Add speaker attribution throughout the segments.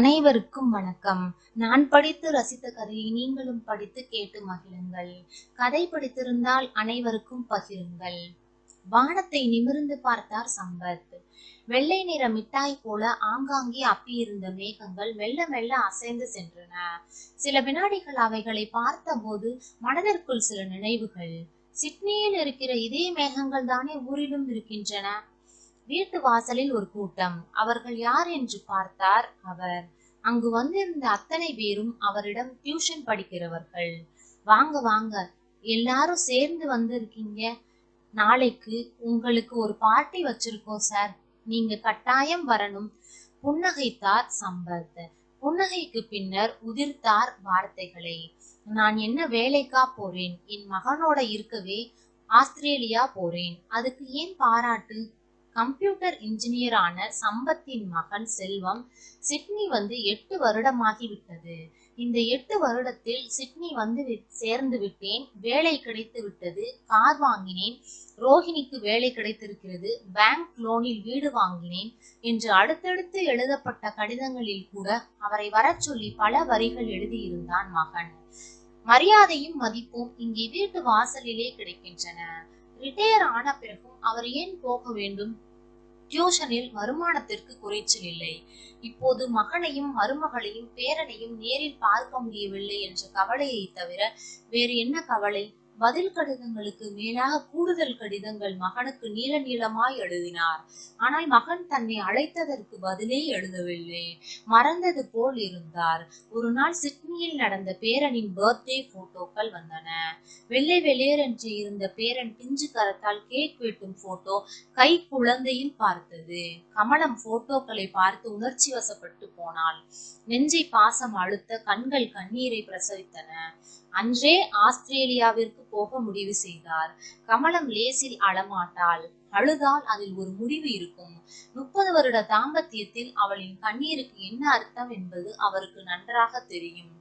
Speaker 1: அனைவருக்கும் வணக்கம். நான் படித்து ரசித்த கதையை நீங்களும் படித்து கேட்டு மகிழுங்கள். கதை பிடித்திருந்தால் அனைவருக்கும் பகிருங்கள். வானத்தை நிமிர்ந்து பார்த்தார் சம்பத். வெள்ளை நிற மிட்டாய் போல ஆங்காங்கே அப்பியிருந்த மேகங்கள் மெல்ல மெல்ல அசைந்து சென்றன. சில வினாடிகள் அவைகளை பார்த்தபோது மனதிற்குள் சில நினைவுகள். சிட்னியில் இருக்கிற இதே மேகங்கள் தானே ஊரிலும் இருக்கின்றன. வீட்டு வாசலில் ஒரு கூட்டம். அவர்கள் யார் என்று பார்த்தார் அவர். அங்கு வந்திருந்த அத்தனை பேரும் அவரிடம் டியூஷன் படிக்கிறவர்கள். வாங்க வாங்க, எல்லாரும் சேர்ந்து வந்திருக்கீங்க. நாளைக்கு உங்களுக்கு ஒரு பார்ட்டி வச்சிருக்கோம் சார், நீங்க கட்டாயம் வரணும். புன்னகைத்தார் சம்பத். புன்னகைக்கு பின்னர் உதிர்த்தார் வார்த்தைகளை. நான் என்ன வேலைக்கா போறேன்? என் மகனோட இருக்கவே ஆஸ்திரேலியா போறேன். அதுக்கு ஏன் பாராட்டு? கம்ப்யூட்டர் இன்ஜினியர் ஆன சம்பத்தின் மகன் செல்வம் சிட்னி வந்து 8 வருடமாகிவிட்டது. இந்த 8 வருடத்தில் சிட்னி வந்து சேர்ந்து விட்டேன். வேலை கிடைத்து விட்டது. கார் வாங்கினேன். ரோஹிணிக்கு வேலை கிடைத்திருக்கிறது. பேங்க் லோனில் வீடு வாங்கினேன் என்று அடுத்தடுத்து எழுதப்பட்ட கடிதங்களில் கூட அவரை வரச் சொல்லி பல வரிகள் எழுதியிருந்தான் மகன். மரியாதையும் மதிப்பும் இங்கே வீட்டு வாசலிலே கிடைக்கின்றன. ரிட்டையர் ஆன பிறகும் அவர் ஏன் போக வேண்டும்? டியூஷனில் வருமானத்திற்கு குறைச்சல் இல்லை. இப்போது மகனையும் மருமகளையும் பேரனையும் நேரில் பார்க்க முடியவில்லை என்ற கவலையை தவிர வேறு என்ன கவலை? பதில் கடிதங்களுக்கு மேலாக கூடுதல் கடிதங்கள் மகனுக்கு நீள நீளமாய் எழுதினார். ஆனால் மகன் தன்னை அழைத்ததற்கு பதிலே எழுதவில்லை. மறந்தது போல் இருந்தார். ஒரு நாள் சிட்னியில் நடந்த பேரனின் பர்த்டே போட்டோக்கள் வந்தன. வெள்ளை வெளியேறென்று இருந்த பேரன் பிஞ்சு கரத்தால் கேக் வெட்டும் போட்டோ கை குழந்தையில் பார்த்தது. கமலம் போட்டோக்களை பார்த்து உணர்ச்சி வசப்பட்டு போனாள். நெஞ்சை பாசம் அழுத்த கண்கள் கண்ணீரை பிரசவித்தன. அன்றே ஆஸ்திரேலியாவிற்கு போக முடிவு செய்தார். கமலம் லேசில் அழமாட்டாள். அழுதால் அதில் ஒரு முடிவு இருக்கும். 30 வருட தாம்பத்தியத்தில் அவளின் கண்ணீருக்கு என்ன அர்த்தம் என்பது அவருக்கு நன்றாக தெரியும்.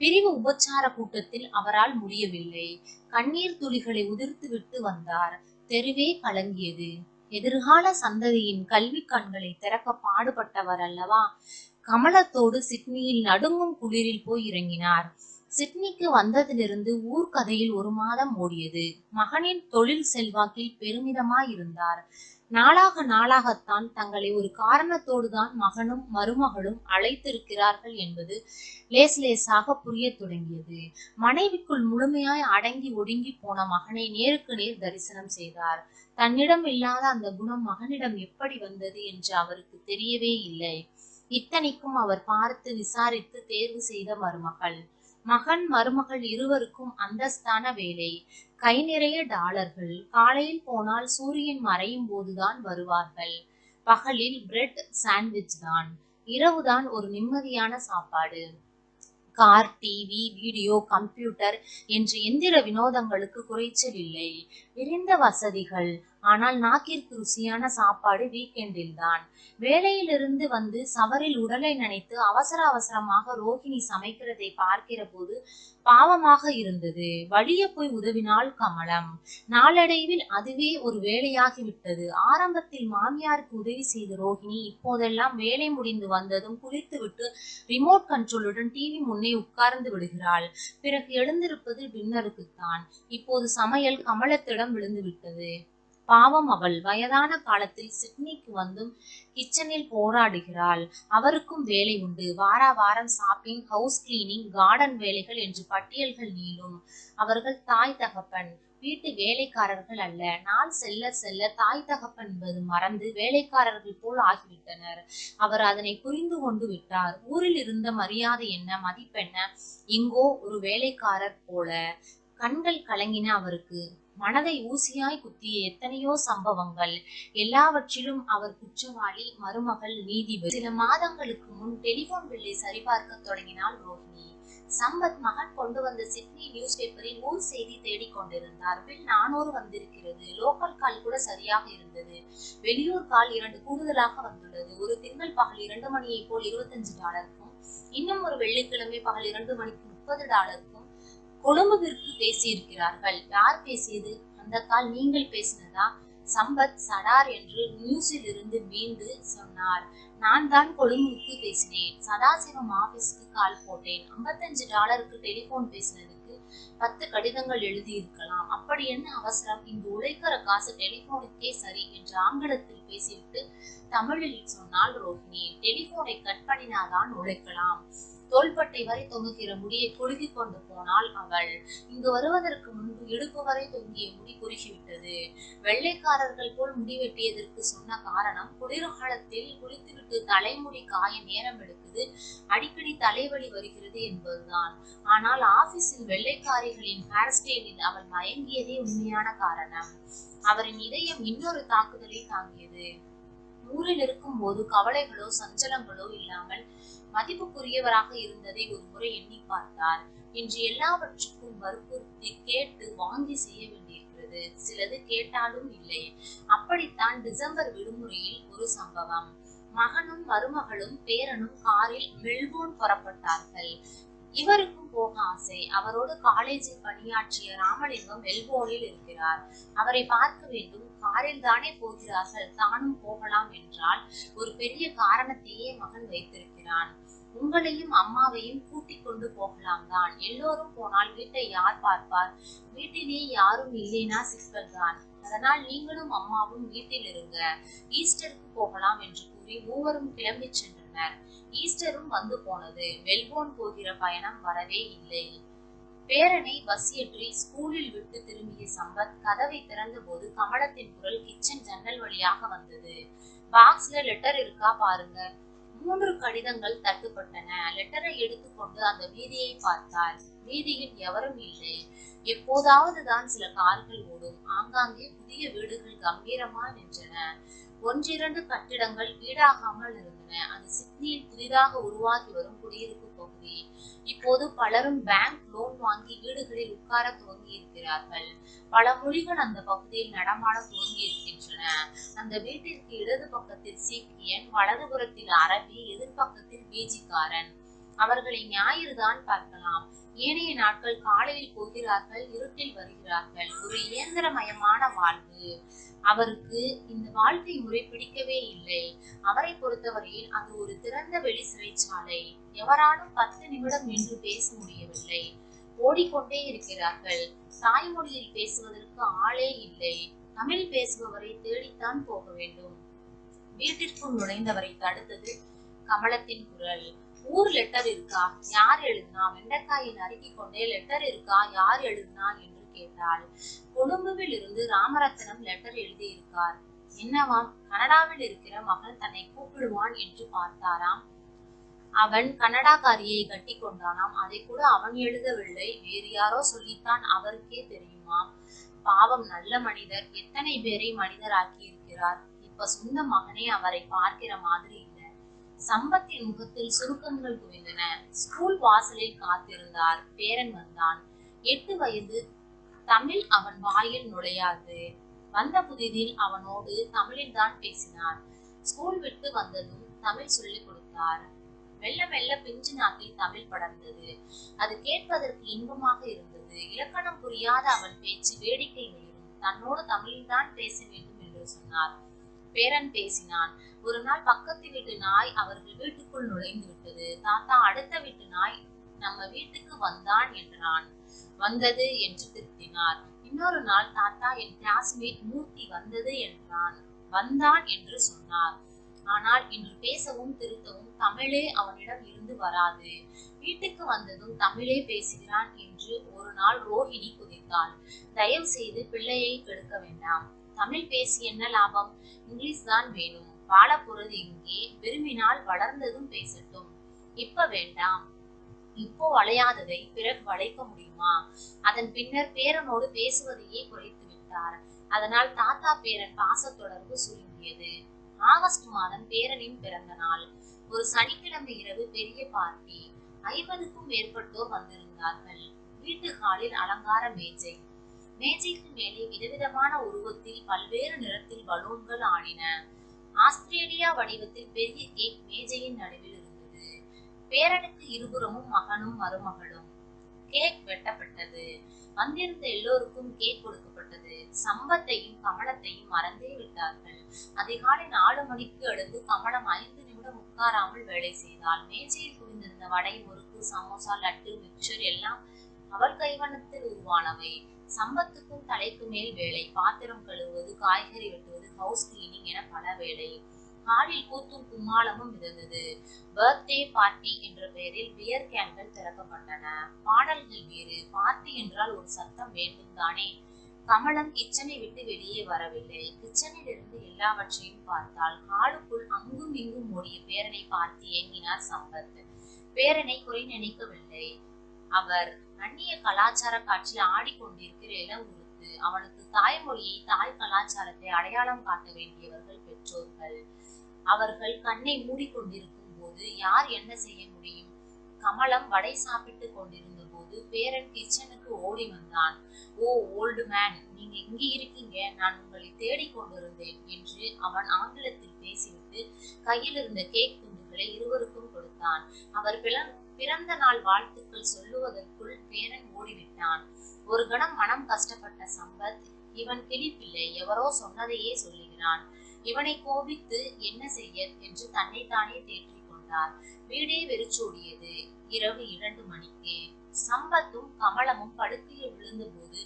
Speaker 1: பிரிவு உபச்சார கூட்டத்தில் அவரால் முடியவில்லை. கண்ணீர் துளிகளை உதிர்த்து விட்டு வந்தார். தெருவே கலங்கியது. எதிர்கால சந்ததியின் கல்வி கண்களை திறக்க பாடுபட்டவர் அல்லவா. கமலத்தோடு சிட்னியில் நடுங்கும் குளிரில் போய் இறங்கினார். சிட்னிக்கு வந்ததிலிருந்து ஊர்கதையில் 1 மாதம் ஓடியது. மகனின் தொழில் செல்வாக்கில் பெருமிதமாயிருந்தார். நாளாக நாளாகத்தான் தங்களை ஒரு காரணத்தோடு தான் மகனும் மருமகளும் அழைத்திருக்கிறார்கள் என்பது லேஸ் லேசாக புரிய தொடங்கியது. மனைவிக்குள் முழுமையாய் அடங்கி ஒடுங்கி போன மகனை நேருக்கு நேர் தரிசனம் செய்தார். தன்னிடம் இல்லாத அந்த குணம் மகனிடம் எப்படி வந்தது என்று அவருக்கு தெரியவே இல்லை. இத்தனைக்கும் அவர் பார்த்து விசாரித்து தேர்வு செய்த மருமகள். மகன் மருமகள் இருவருக்கும் அந்தஸ்தான வேலை. கை நிறைய டாலர்கள். காலையில் போனால் சூரியன் மறையும் போதுதான் வருவார்கள். பகலில் பிரெட் சாண்ட்விச் தான். இரவுதான் ஒரு நிம்மதியான சாப்பாடு. கார், டிவி, வீடியோ, கம்ப்யூட்டர் என்று எந்திர வினோதங்களுக்கு குறைச்சல் இல்லை. விரிந்த வசதிகள். ஆனால் நாக்கிற்கு ருசியான சாப்பாடு வீக்கெண்டில் தான். வேலையிலிருந்து வந்து சவரில் உடலை நனைத்து அவசர அவசரமாக ரோஹிணி சமைக்கிறதை பார்க்கிற போது பாவமாக இருந்தது. வலிய போய் உதவினாள் கமலம். நாளடைவில் அதுவே ஒரு வேலையாகிவிட்டது. ஆரம்பத்தில் மாமியாருக்கு உதவி செய்த ரோஹிணி இப்போதெல்லாம் வேலை முடிந்து வந்ததும் குளித்துவிட்டு ரிமோட் கண்ட்ரோலுடன் டிவி முன்னே உட்கார்ந்து விடுகிறாள். பிறகு எழுந்திருப்பது டின்னருக்குத்தான். இப்போது சமையல் கமலத்திடம் விழுந்து விட்டது. பாவம் அவள் வயதான காலத்தில் சிட்னிக்கு வந்தும் கிச்சனில் போராடுகிறாள். அவருக்கும் வேலை உண்டு. வார வாரம் ஷாப்பிங், ஹவுஸ் கிளீனிங், கார்டன் வேலைகள் என்று பட்டியல்கள் நீளும். அவர்கள் தாய் தகப்பன், வீட்டு வேலைக்காரர்கள் அல்ல. நாள் செல்ல செல்ல தாய் தகப்பன் என்பது மறந்து வேலைக்காரர்கள் போல் ஆகிவிட்டனர். அவர் அதனை புரிந்து கொண்டு விட்டார். ஊரில் இருந்த மரியாதை என்ன, மதிப்பென்ன? எங்கோ ஒரு வேலைக்காரர் போல. கண்கள் கலங்கின அவருக்கு. மனதை ஊசியாய் குத்திய எத்தனையோ சம்பவங்கள். எல்லாவற்றிலும் அவர் குற்றவாளி, மருமகள் நீதிபதி. சில மாதங்களுக்கு முன் டெலிபோன் பில்லை சரிபார்க்க தொடங்கினாள் ரோஹிணி. சம்பத் மகன் கொண்டு வந்த சிட்னி நியூஸ் பேப்பரில் ஊர் செய்தி தேடிக் கொண்டிருந்தார். பில் 400 வந்திருக்கிறது. லோக்கல் கால் கூட சரியாக இருந்தது. வெளியூர் கால் 2 கூடுதலாக வந்துள்ளது. ஒரு திங்கள் பகல் 2 மணியை போல் $25, இன்னும் ஒரு வெள்ளிக்கிழமை பகல் 2 மணிக்கு $30 கொழும்புவிற்கு பேசியிருக்கிறார்கள். யார் பேசியது? அந்த கால் நீங்கள் பேசினதா? சம்பத் சடார் என்று நியூஸில் இருந்து மீண்டு சொன்னார். நான் தான் கொழும்புக்கு பேசினேன். சதாசிவம் ஆபீஸ்க்கு கால் போட்டேன். $55 டெலிபோன் பேசினதுக்கு 10 கடிதங்கள் எழுதி இருக்கலாம். அப்படி என்ன அவசரம்? இங்கு உழைக்கிற காசு டெலிபோனுக்கே சரி என்று ஆங்கிலத்தில் பேசிவிட்டு தமிழில் சொன்னால் ரோஹிணி. டெலிபோனை கட் பண்ணினாதான் உழைக்கலாம். தோள்பட்டை வரை தொங்குகிற முடியை குலுக்கி கொண்டு போனாள் அவள். இங்கு வருவதற்கு முன்பு இடுப்பு வரை தொங்கிய முடி குறுகிவிட்டது. வெள்ளைக்காரர்கள் போல் முடி வெட்டியதற்கு சொன்ன காரணம், குளிர்காலத்தில் குளித்துவிட்டு தலைமுடி காய நேரம் எடுக்குது, அடிக்கடி தலைவலி வருகிறது என்பதுதான். ஆனால் ஆபீஸில் வெள்ளைக்காரிகளின் ஹேர் ஸ்டைலில் அவள் மயங்கியதே உண்மையான காரணம். அவரின் இதயம் இன்னொரு தாக்குதலை தாங்கியது. ஊரில் இருக்கும் போது கவலைகளோ சஞ்சலங்களோ இல்லாமல் மதிப்புக்குரியவராக இருந்ததை ஒரு முறை எண்ணி பார்த்தார். இன்று எல்லாவற்றுக்கும் வற்புறுத்தி கேட்டு வாங்கி செய்ய வேண்டியிருக்கிறது. சிலது கேட்டாலும் இல்லை. அப்படித்தான் டிசம்பர் விடுமுறையில் ஒரு சம்பவம். மகனும் மருமகளும் பேரனும் காரில் மெல்போர்ன் புறப்பட்டார்கள். இவருக்கும் போக ஆசை. அவரோடு காலேஜில் பணியாற்றிய ராமலிங்கம் மெல்போர்னில் இருக்கிறார். அவரை பார்க்க வேண்டும். காரில் தானே போகிறார்கள், தானும் போகலாம் என்றால் ஒரு பெரிய காரணத்தையே மகன் வைத்திருக்கிறான். உங்களையும் அம்மாவையும் கூட்டிக் கொண்டு போகலாம் தான். எல்லோரும் போனால் வீட்டை யார் பார்ப்பார்? வீட்டிலே யாரும் இல்லைனா சிக்கல் தான். அதனால் நீங்களும் அம்மாவும் வீட்டில் இருங்க. ஈஸ்டருக்கு போகலாம் என்று கூறி மூவரும் கிளம்பி சென்றனர். ஈஸ்டரும் வந்து போனது. மெல்போர்ன் போகிற பயணம் வரவே இல்லை. பேரனை பஸ் ஏற்றி ஸ்கூலில் விட்டு திரும்பிய சம்பத் கதவை திறந்த போது கமலத்தின் குரல் கிச்சன் ஜன்னல் வழியாக வந்தது. பாக்ஸ்ல லெட்டர் இருக்கா பாருங்க. 3 கடிதங்கள் தட்டுப்பட்டன. லெட்டரை எடுத்துக்கொண்டு அந்த வீதியை பார்த்தார். வீதியில் எவரும் இல்லை. எப்போதாவது தான் சில கார்கள் ஓடும். ஆங்காங்கே புதிய வீடுகள் கம்பீரமா நின்றன. 1-2 கட்டிடங்கள் வீடாகாமல் இருந்தன. அது சிட்னியில் புதிதாக உருவாகி வரும் குடியிருப்பு பகுதி. இப்போது பலரும் பேங்க் லோன் வாங்கி வீடுகளில் உட்கார துவங்கி இருக்கிறார்கள். பல மொழிகள் அந்த பகுதியில் நடமாட துவங்கி இருக்கின்றன. அந்த வீட்டிற்கு இடது பக்கத்தில் சீக்கியன், வலதுபுறத்தில் அரபி, எதிர்பக்கத்தில் பீஜிக்காரன். அவர்களை ஞாயிறுதான் பார்க்கலாம். ஏனைய நாட்கள் காலையில் போகிறார்கள், இருட்டில் வருகிறார்கள். ஒரு இயந்திரமயமான வாழ்வு. அவருக்கு இந்த வாழ்க்கை முறை பிடிக்கவே இல்லை. அவரை பொறுத்தவரையில் அது ஒரு திறந்த வெளி சிறைச்சாலை. எவராலும் 10 நிமிடம் நின்று பேச முடியவில்லை. ஓடிக்கொண்டே இருக்கிறார்கள். தாய்மொழியில் பேசுவதற்கு ஆளே இல்லை. தமிழ் பேசுபவரை தேடித்தான் போக வேண்டும். வீட்டிற்குள் நுழைந்தவரை தடுத்தது கமலத்தின் குரல். ஊர் லெட்டர் இருக்கா? யார் எழுதுனா? வெண்டைக்காயை நறுக்கி கொண்டே லெட்டர் இருக்கா? யார் எழுதுனா என்று கேட்டாள். கொழும்புவில் இருந்து ராமரத்னம் லெட்டர் எழுதி இருக்கார். என்னவாம்? கனடாவில் இருக்கிற மகன் தன்னை கூப்பிடுவான் என்று பார்த்தாராம். அவன் கனடாக்காரியை கட்டி கொண்டானாம். அதை கூட அவன் எழுதவில்லை, வேறு யாரோ சொல்லித்தான் அவருக்கே தெரியுமாம். பாவம், நல்ல மனிதர். எத்தனை பேரை மனிதராக்கி இருக்கிறார். இப்ப சொந்த மகனே அவரை பார்க்கிற மாதிரி இல்லை. சம்பத்தின் முகத்தில் சுருக்கங்கள் குவிந்தன. ஸ்கூல் வாசலில் காத்திருந்தார். பேரன் வந்தான். 8 வயது. தமிழ் அவன் வாயில் நுழையாது. வந்த புதிதில் அவனோடு தமிழில் தான் பேசினார். ஸ்கூல் விட்டு வந்ததும் தமிழ் சொல்லிக் கொடுத்தார். மெல்ல மெல்ல பிஞ்சு நாட்டில் தமிழ் படர்ந்தது. அது கேட்பதற்கு இன்பமாக இருந்தது. இலக்கணம் புரியாத அவன் பேச்சு வேடிக்கை மீறும். தன்னோடு தமிழில் தான் பேச வேண்டும் என்று சொன்னார். பேரன் பேசினான். ஒரு நாள் பக்கத்து வீட்டு நாய் அவர்கள் வீட்டுக்குள் நுழைந்து விட்டது. தாத்தா, அடுத்த வீட்டு நாய் நம்ம வீட்டுக்கு வந்தான் என்றான். வந்தது என்று திருத்தினார். இன்னொரு நாள், தாத்தா, என் கிளாஸ்மேட் மூர்த்தி வந்தது என்றான். வந்தான் என்று சொன்னார். ஆனால் இன்று பேசவும் திருத்தவும் தமிழே அவனிடம் இருந்து வராது. வீட்டுக்கு வந்ததும் தமிழே பேசுகிறான் என்று ஒரு நாள் ரோஹிணி குதித்தாள். தயவு செய்து பிள்ளையை கெடுக்க வேண்டாம். தமிழ் பேசி என்ன லாபம்? இங்கிலீஷ் தான் வேணும். வாழ போறது இங்கே. விரும்பினால் வளர்ந்ததும் பேசட்டும். இப்ப வேண்டாம். இப்போ வளையாததை பிறகு வளைக்க முடியுமா? அதன் பின்னர் பேரனோடு பேசுவதையே குறைத்து விட்டார். அதனால் தாத்தா பேரன் பாச தொடர்பு சுருங்கியது. ஆகஸ்ட் மாதம் பேரனின் பிறந்த நாள். ஒரு சனிக்கிழமை இரவு பெரிய பார்ட்டி. 50க்கும் மேற்பட்டோர் வந்திருந்தார்கள். வீட்டு ஹாலில் அலங்கார மேஜை. மேஜைக்கு மேலே விதவிதமான உருவத்தில் பல்வேறு நிறத்தில் பலூன்கள் ஆடின. ஆஸ்திரேலியா வடிவத்தில் பெரிய கேக் மேஜையின் நடுவில் இருந்தது. பேரனுக்கு இருபுறமும் மகனும் மருமகளும். கேக் வெட்டப்பட்டது. வந்திருந்த எல்லோருக்கும் கேக் கொடுக்கப்பட்டது. சம்பத்தையும் கமலத்தையும் மறந்தே விட்டார்கள். அதிகாலை 4 மணிக்கு எழுந்து கமலம் 5 நிமிடம் உட்காராமல் வேலை செய்தாள். மேஜையில் குவிந்திருந்த வடை, முறுக்கு, சமோசா, லட்டு, மிக்சர் எல்லாம் அவள் கைவண்ணத்தில் உருவானவை. சம்பத்துக்கும் தலைக்கு மேல் வேலை. பாத்திரம் கழுவுவது, காய்கறி வெட்டுவது, ஹவுஸ் கிளீனிங் என பல வேலை. ஹாலில் கூத்தும் கும்மாளமும் இருந்தது. பர்த்டே பார்ட்டி என்ற பெயரில் பியர் கேன்கள் திறக்கப்பட்டன. பாடல்கள் வேறு. பார்ட்டி என்றால் ஒரு சத்தம் வேண்டும் தானே. கமலம் கிச்சனை விட்டு வெளியே வரவில்லை. கிச்சனில் இருந்து எல்லாவற்றையும் பார்த்தாள். ஹாலுக்குள் அங்கும் இங்கும் ஓடிய பேரனை பார்த்து ஏங்கினார் சம்பத். பேரனை குறை நினைக்கவில்லை. அவர் அந்நிய கலாச்சார காட்சியில் ஆடிக்கொண்டிருக்கிற இளங்குருத்து. அவனுக்கு தாய்மொழியை, தாய் கலாச்சாரத்தை அடையாளம் காட்ட வேண்டியவர்கள் பெற்றோர்கள். அவர்கள் கண்ணை மூடிக்கொண்டிருக்கும் போது யார் என்ன செய்ய முடியும்? கமலம் வடை சாப்பிட்டு கொண்டிருந்த போது பேரன் கிச்சனுக்கு ஓடி வந்தான். ஓ ஓல்டு மேன், நீங்க இங்க இருக்கீங்க, நான் உங்களை தேடிக் கொண்டிருந்தேன் என்று அவன் ஆங்கிலத்தில் பேசிவிட்டு கையில் இருந்த கேக் துண்டுகளை இருவருக்கும் கொடுத்தான். அவர் பிறந்த நாள் வாழ்த்துக்கள் சொல்லுவதற்குள் பேரன் ஓடிவிட்டான். ஒரு கணம் மனம் கஷ்டப்பட்ட சம்பத், இவன் கிளிப்பிள்ளை, எவரோ சொன்னதையே சொல்லுகிறான், இவனை கோபித்து என்ன செய்ய என்று தன்னைத்தானே தேற்றிக் கொண்டார். வீடே வெறிச்சோடியது. இரவு 2 மணிக்கு. சம்பத்தும் கமலமும் படுக்கையில் விழுந்த போது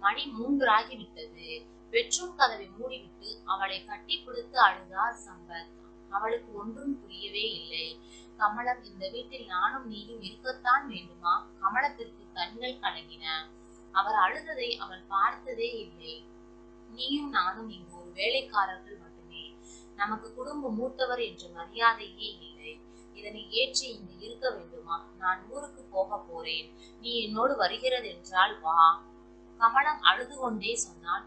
Speaker 1: மணி 3 ஆகிவிட்டது. பெட்ரூம் கதவை மூடிவிட்டு அவளை கட்டி பிடித்து அழுதார் சம்பத். அவளுக்கு ஒன்றும் புரியவே இல்லை. கமலம், இந்த வீட்டில் நானும் நீயும் இருக்கத்தான் வேண்டுமா? கமலத்திற்கு கண்கள் கலங்கின. அவர் அழுததை அவள் பார்த்ததே இல்லை. நீயும் நானும் இங்கு ஒரு வேலைக்காரர்கள் மட்டுமே. நமக்கு குடும்ப மூத்தவர் என்ற மரியாதையே இல்லை. இதனை ஏற்றி இங்கு இருக்க வேண்டுமா? நான் ஊருக்கு போக போறேன். நீ என்னோடு வருகிறது என்றால் வா. கமலம் அழுது கொண்டே சொன்னாள்,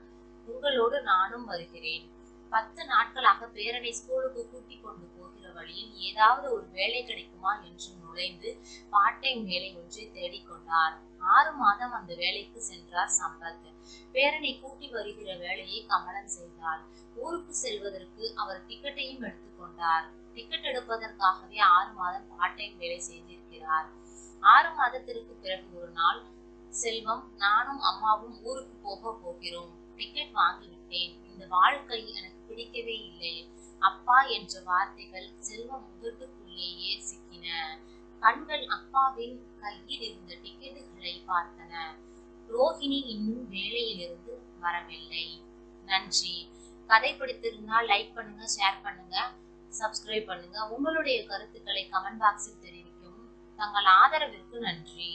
Speaker 1: உங்களோடு நானும் வருகிறேன். 10 நாட்களாக பேரனை ஸ்கூலுக்கு கூட்டிக் கொண்டு போகிற வழியில் ஏதாவது ஒரு வேலை கிடைக்குமா என்று நுழைந்து பார்ட் டைம் வேலை ஒன்றை தேடிக்கொண்டார். 6 மாதம் அந்த வேலைக்கு சென்றார் சம்பத். பேரனை கூட்டி வருகிற வேலையை கமலம் செய்தாள். ஊருக்கு செல்வதற்கு அவர் டிக்கெட்டையும் எடுத்துக்கொண்டார். டிக்கெட் எடுப்பதற்காகவே 6 மாதம் பார்ட் டைம் வேலை செய்திருக்கிறார். 6 மாதத்திற்கு பிறகு ஒரு நாள், செல்வம், நானும் அம்மாவும் ஊருக்கு போக போகிறோம். டிக்கெட் வாங்கிவிட்டேன். இந்த வாழ்க்கை எனக்கு பிடிக்கவே இல்லை. அப்பா என்ற வார்த்தைகள் செல்வம் உதட்டுக்குள்ளேயே சிக்கின. கண்கள் அப்பாவின் கையில் இருந்த டிக்கெட்டுகளை பார்த்தன. ரோஹிணி இன்னும் வேலையிலிருந்து வரவில்லை. நன்றி. கதை பிடித்திருந்தால் லைக் பண்ணுங்க, ஷேர் பண்ணுங்க, சப்ஸ்கிரைப் பண்ணுங்க. உங்களுடைய கருத்துக்களை கமெண்ட் பாக்ஸில் தெரிவிக்கவும். தங்கள் ஆதரவிற்கு நன்றி.